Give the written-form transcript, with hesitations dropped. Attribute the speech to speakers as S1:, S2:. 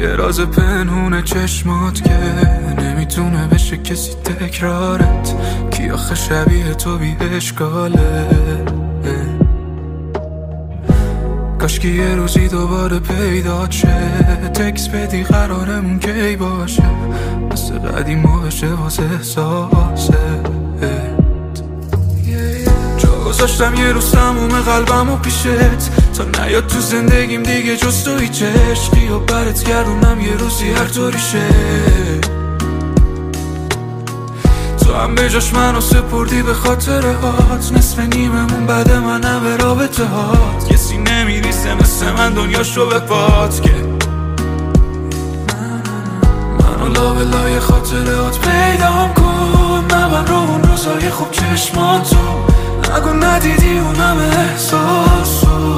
S1: یه راز پنهونه چشمات که نمیتونه بشه کسی تکرارت، کی آخه شبیه تو بی اشکاله. کاشکی یه روزی دوباره پیدا شه، تکس بدی قرارمون کی باشه، مثل قدیما بشه واسه احساسه. جا گذاشتم یه روز تموم قلبمو پیشت، تا نیاد تو زندگیم دیگه جز تو هیچ عشقی، و برات گردونم یه روزی هر طوری شه. تو هم به جاش منو سپردی به خاطره هات، نصف نیممون بعد منم به رابطه هات. کسی نمیریسه مثل من دنیاشو به پات، که منو لابلای خاطرات پیدام کن. نبر رو اون روزای خوب چشماتو، نگو ندیدی اونم احساسو.